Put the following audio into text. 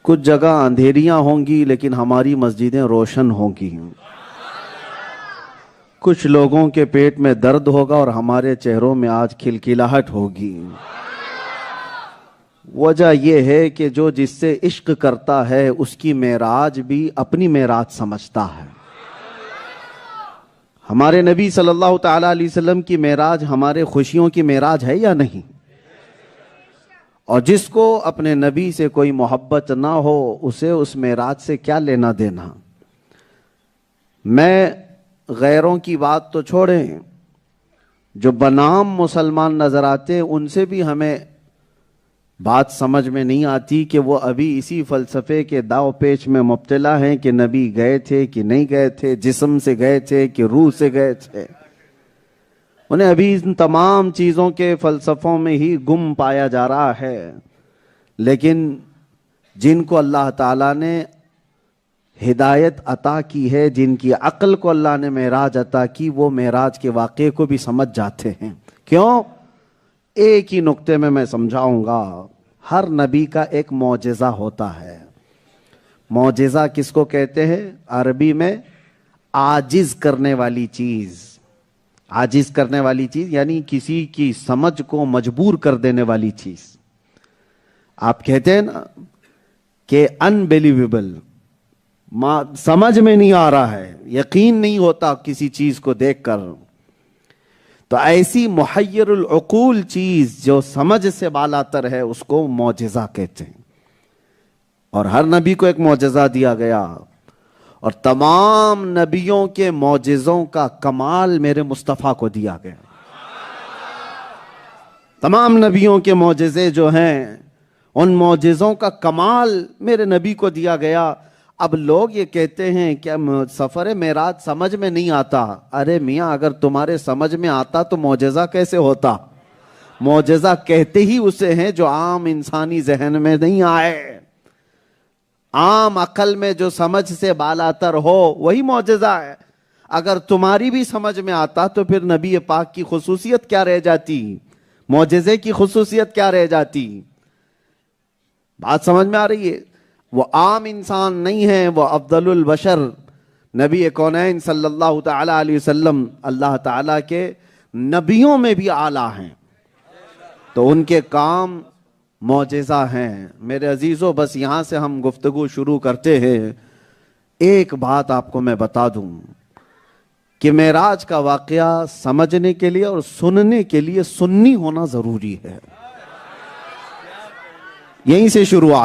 کچھ جگہ اندھیریاں ہوں گی لیکن ہماری مسجدیں روشن ہوں گی. کچھ لوگوں کے پیٹ میں درد ہوگا اور ہمارے چہروں میں آج کھلکھلاہٹ ہوگی. وجہ یہ ہے کہ جو جس سے عشق کرتا ہے اس کی معراج بھی اپنی معراج سمجھتا ہے. ہمارے نبی صلی اللہ تعالی علیہ وسلم کی معراج ہمارے خوشیوں کی معراج ہے یا نہیں؟ اور جس کو اپنے نبی سے کوئی محبت نہ ہو اسے اس معراج سے کیا لینا دینا؟ میں غیروں کی بات تو چھوڑیں، جو بنام مسلمان نظر آتے ان سے بھی ہمیں بات سمجھ میں نہیں آتی کہ وہ ابھی اسی فلسفے کے داو پیچ میں مبتلا ہیں کہ نبی گئے تھے کہ نہیں گئے تھے، جسم سے گئے تھے کہ روح سے گئے تھے. انہیں ابھی ان تمام چیزوں کے فلسفوں میں ہی گم پایا جا رہا ہے. لیکن جن کو اللہ تعالیٰ نے ہدایت عطا کی ہے، جن کی عقل کو اللہ نے معراج عطا کی، وہ معراج کے واقعے کو بھی سمجھ جاتے ہیں. کیوں؟ ایک ہی نقطے میں سمجھاؤں گا. ہر نبی کا ایک معجزہ ہوتا ہے. معجزہ کس کو کہتے ہیں؟ عربی میں عاجز کرنے والی چیز. عاجز کرنے والی چیز یعنی کسی کی سمجھ کو مجبور کر دینے والی چیز. آپ کہتے ہیں نا کہ انبیلیویبل، سمجھ میں نہیں آ رہا ہے، یقین نہیں ہوتا کسی چیز کو دیکھ کر. تو ایسی محیر العقول چیز جو سمجھ سے بالاتر ہے اس کو معجزہ کہتے ہیں. اور ہر نبی کو ایک معجزہ دیا گیا، اور تمام نبیوں کے معجزوں کا کمال میرے مصطفیٰ کو دیا گیا. تمام نبیوں کے معجزے جو ہیں ان معجزوں کا کمال میرے نبی کو دیا گیا. اب لوگ یہ کہتے ہیں کہ سفر معراج سمجھ میں نہیں آتا. ارے میاں، اگر تمہارے سمجھ میں آتا تو معجزہ کیسے ہوتا؟ معجزہ کہتے ہی اسے ہیں جو عام انسانی ذہن میں نہیں آئے. عام عقل میں جو سمجھ سے بالاتر ہو وہی معجزہ ہے. اگر تمہاری بھی سمجھ میں آتا تو پھر نبی پاک کی خصوصیت کیا رہ جاتی؟ معجزے کی خصوصیت کیا رہ جاتی؟ بات سمجھ میں آ رہی ہے؟ وہ عام انسان نہیں ہے، وہ افضل البشر نبی کونین صلی اللہ تعالی علیہ وسلم اللہ تعالیٰ کے نبیوں میں بھی اعلیٰ ہیں. تو ان کے کام معجزہ ہیں. میرے عزیزوں، بس یہاں سے ہم گفتگو شروع کرتے ہیں. ایک بات آپ کو میں بتا دوں کہ معراج کا واقعہ سمجھنے کے لیے اور سننے کے لیے سنی ہونا ضروری ہے. یہیں سے شروعات.